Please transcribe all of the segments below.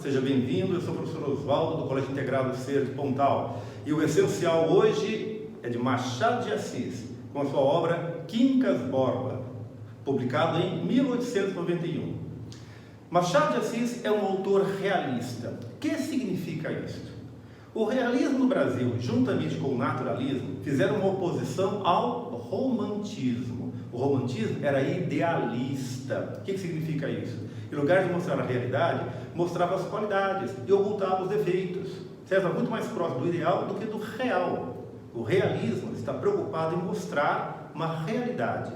seja bem-vindo. Eu sou o professor Oswaldo, do Colégio Integrado Ser de Pontal. E o essencial hoje é de Machado de Assis, com a sua obra Quincas Borba, publicado em 1891. Machado de Assis é um autor realista. O que significa isso? O realismo no Brasil, juntamente com o naturalismo, fizeram uma oposição ao romantismo. O romantismo era idealista. O que significa isso? Em lugar de mostrar a realidade, mostrava as qualidades e ocultava os defeitos. Era muito mais próximo do ideal do que do real. O realismo está preocupado em mostrar uma realidade.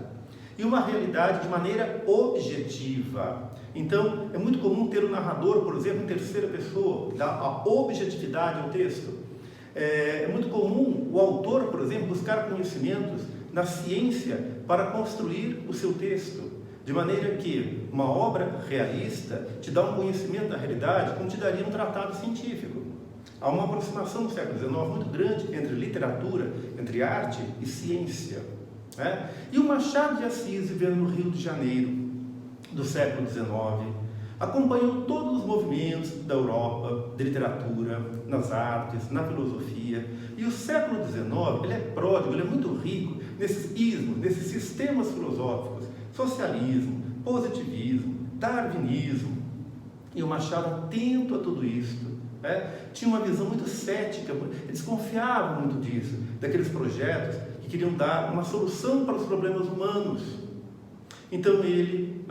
E uma realidade de maneira objetiva. Então, é muito comum ter o narrador, por exemplo, em terceira pessoa, dar a objetividade ao texto. É muito comum o autor, por exemplo, buscar conhecimentos na ciência para construir o seu texto. De maneira que uma obra realista te dá um conhecimento da realidade como te daria um tratado científico. Há uma aproximação no século XIX muito grande entre literatura, entre arte e ciência. E o Machado de Assis, vivendo no Rio de Janeiro do século XIX, acompanhou todos os movimentos da Europa, de literatura, nas artes, na filosofia. E o século XIX, ele é pródigo, ele é muito rico nesses ismos, nesses sistemas filosóficos, socialismo, positivismo, darwinismo. E o Machado, atento a tudo isso, tinha uma visão muito cética, ele desconfiava muito disso, daqueles projetos que queriam dar uma solução para os problemas humanos. Então ele,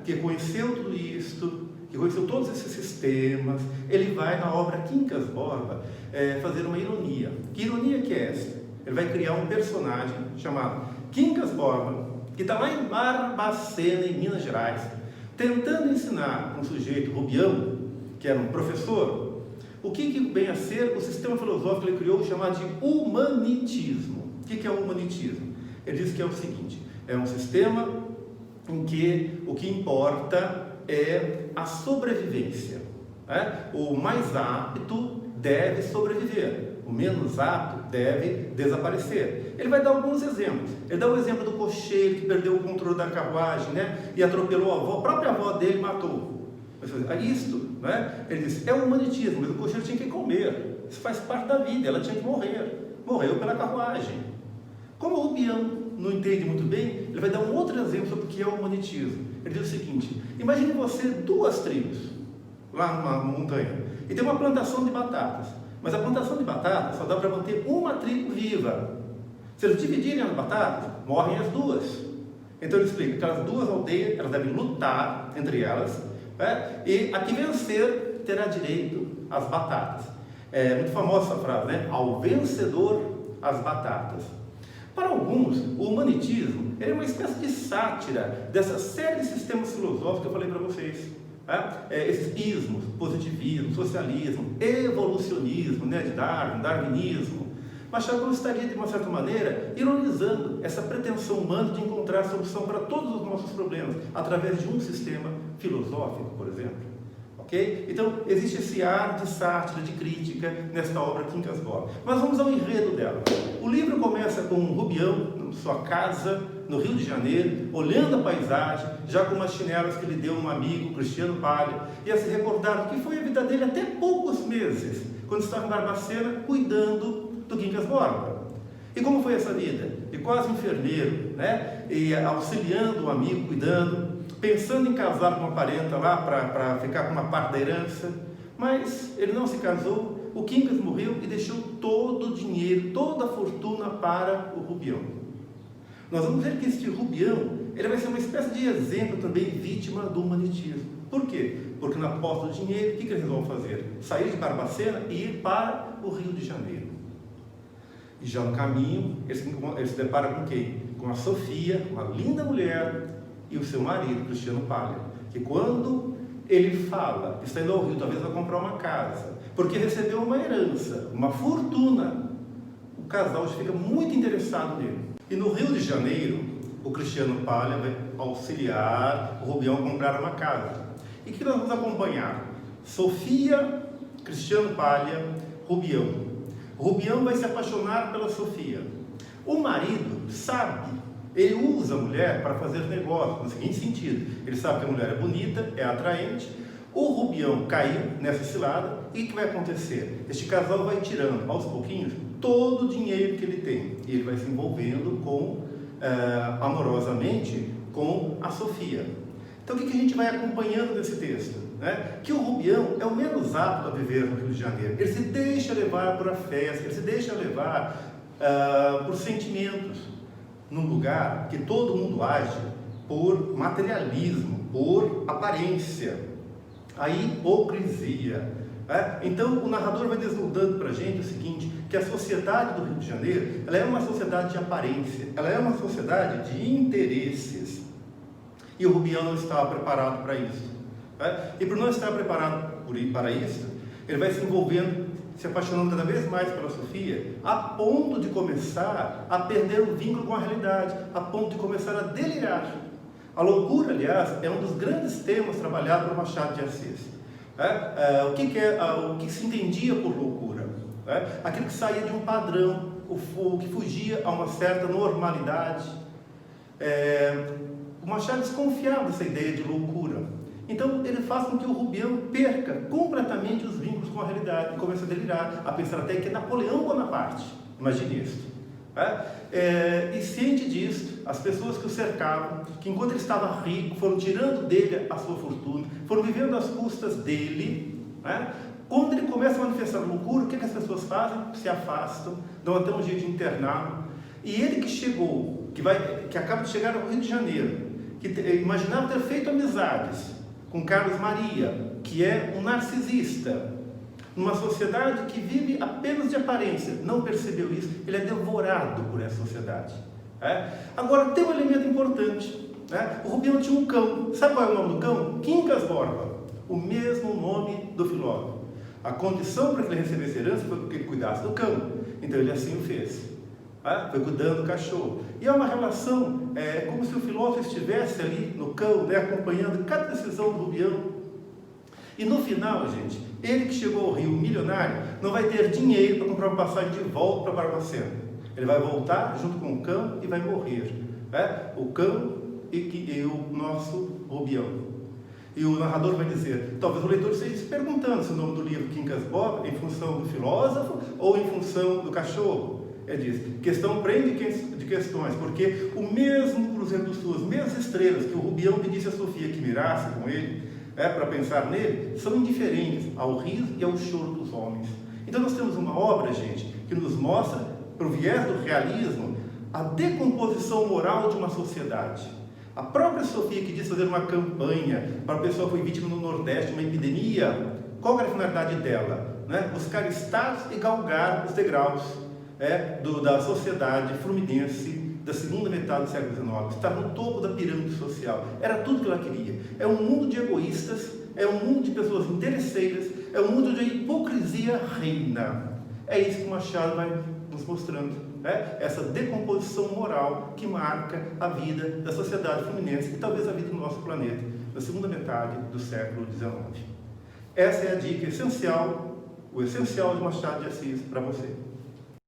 que conheceu tudo isso, que conheceu todos esses sistemas, ele vai na obra Quincas Borba fazer uma ironia. Que ironia que é essa? Ele vai criar um personagem chamado Quincas Borba, que está lá em Barbacena, em Minas Gerais, tentando ensinar um sujeito, Rubião, que era um professor, o que vem a ser o sistema filosófico que ele criou, chamado de humanitismo. O que é o humanitismo? Ele diz que é o seguinte: é um sistema em que o que importa é a sobrevivência. O mais apto deve sobreviver, o menos apto deve desaparecer. Ele vai dar alguns exemplos. Ele dá o exemplo do cocheiro que perdeu o controle da carruagem, e atropelou a avó, a própria avó dele matou. Isto, ele diz, é o humanitismo, mas o cocheiro tinha que comer. Isso faz parte da vida, ela tinha que morrer. Morreu pela carruagem. Como o Rubião não entende muito bem, ele vai dar um outro exemplo sobre o que é o humanitismo. Ele diz o seguinte: imagine você duas tribos, lá numa montanha, e tem uma plantação de batatas. Mas a plantação de batatas só dá para manter uma tribo viva. Se eles dividirem as batatas, morrem as duas. Então ele explica que aquelas duas aldeias, elas devem lutar entre elas, e a que vencer terá direito às batatas. É muito famosa essa frase, ao vencedor as batatas. Para alguns, o humanitismo é uma espécie de sátira dessa série de sistemas filosóficos que eu falei para vocês. Esses ismos, positivismo, socialismo, evolucionismo, de Darwin, darwinismo. Machado estaria, de uma certa maneira, ironizando essa pretensão humana de encontrar solução para todos os nossos problemas através de um sistema filosófico, por exemplo. Okay? Então, existe esse ar de sátira, de crítica nesta obra Quincas Borba. Mas vamos ao enredo dela. O livro começa com um Rubião, na sua casa, no Rio de Janeiro, olhando a paisagem, já com umas chinelas que lhe deu um amigo, Cristiano Palha, e a se recordar do que foi a vida dele até poucos meses, quando estava em Barbacena, cuidando do Quincas Borba. E como foi essa vida? E quase enfermeiro, e auxiliando o amigo, cuidando, pensando em casar com uma parenta lá para ficar com uma parte da herança, mas ele não se casou. O Quincas morreu e deixou todo o dinheiro, toda a fortuna para o Rubião. Nós vamos ver que este Rubião, ele vai ser uma espécie de exemplo também, vítima do humanitismo. Por quê? Porque na posse do dinheiro, o que eles vão fazer? Sair de Barbacena e ir para o Rio de Janeiro. E já no caminho, eles se deparam com quem? Com a Sofia, uma linda mulher, e o seu marido, Cristiano Palha, que quando ele fala que está indo ao Rio, talvez vai comprar uma casa, porque recebeu uma herança, uma fortuna, o casal já fica muito interessado nele. E no Rio de Janeiro, o Cristiano Palha vai auxiliar o Rubião a comprar uma casa. E o que nós vamos acompanhar? Sofia, Cristiano Palha, Rubião. Rubião vai se apaixonar pela Sofia. O marido sabe, ele usa a mulher para fazer negócio, no seguinte sentido: ele sabe que a mulher é bonita, é atraente, O Rubião caiu nessa cilada e o que vai acontecer? Este casal vai tirando aos pouquinhos todo o dinheiro que ele tem e ele vai se envolvendo amorosamente com a Sofia. Então o que a gente vai acompanhando nesse texto? Que o Rubião é o menos apto a viver no Rio de Janeiro. Ele se deixa levar por a festa, ele se deixa levar por sentimentos, num lugar que todo mundo age por materialismo, por aparência. A hipocrisia. Então o narrador vai desnudando para a gente o seguinte, que a sociedade do Rio de Janeiro, ela é uma sociedade de aparência, ela é uma sociedade de interesses. E o Rubião não estava preparado para isso. E por não estar preparado para isso, ele vai se envolvendo, se apaixonando cada vez mais pela Sofia, a ponto de começar a perder o vínculo com a realidade, a ponto de começar a delirar. A loucura, aliás, é um dos grandes temas trabalhados por Machado de Assis. O que se entendia por loucura? Aquilo que saía de um padrão, o que fugia a uma certa normalidade. O Machado desconfiava dessa ideia de loucura. Então ele faz com que o Rubião perca completamente os vínculos com a realidade e comece a delirar, a pensar até que é Napoleão Bonaparte. Imagine isso. E ciente disso, as pessoas que o cercavam, que enquanto ele estava rico, foram tirando dele a sua fortuna, foram vivendo às custas dele. Quando ele começa a manifestar loucura, o que as pessoas fazem? Se afastam, dão até um jeito de interná-lo. E ele que chegou, que acaba de chegar ao Rio de Janeiro, que imaginava ter feito amizades com Carlos Maria, que é um narcisista, numa sociedade que vive apenas de aparência, não percebeu isso, ele é devorado por essa sociedade. Agora, tem um elemento importante. O Rubião tinha um cão. Sabe qual é o nome do cão? Quincas Borba, o mesmo nome do filósofo. A condição para que ele recebesse herança foi que ele cuidasse do cão. Então ele assim o fez. Foi cuidando do cachorro. E é uma relação, como se o filósofo estivesse ali no cão, acompanhando cada decisão do Rubião. E no final, gente, ele que chegou ao Rio milionário, não vai ter dinheiro para comprar uma passagem de volta para Barbacena. Ele vai voltar junto com o cão e vai morrer. O cão e o nosso Rubião. E o narrador vai dizer, talvez o leitor esteja se perguntando se o nome do livro Quincas Borba é em função do filósofo ou em função do cachorro. Ele diz, questão prende de questões, porque o mesmo Cruzeiro do Sul, as mesmas estrelas que o Rubião pedisse a Sofia que mirasse com ele, para pensar nele, são indiferentes ao riso e ao choro dos homens. Então nós temos uma obra, gente, que nos mostra, para o viés do realismo, a decomposição moral de uma sociedade. A própria Sofia que diz fazer uma campanha para a pessoa que foi vítima no Nordeste, uma epidemia, qual era a finalidade dela? Buscar status e galgar os degraus da sociedade fluminense da segunda metade do século XIX, estar no topo da pirâmide social. Era tudo que ela queria. É um mundo de egoístas, é um mundo de pessoas interesseiras, é um mundo onde a hipocrisia reina. É isso que o Machado vai nos mostrando. Essa decomposição moral que marca a vida da sociedade fluminense e talvez a vida do nosso planeta, na segunda metade do século XIX. Essa é a dica essencial, o essencial de Machado de Assis para você.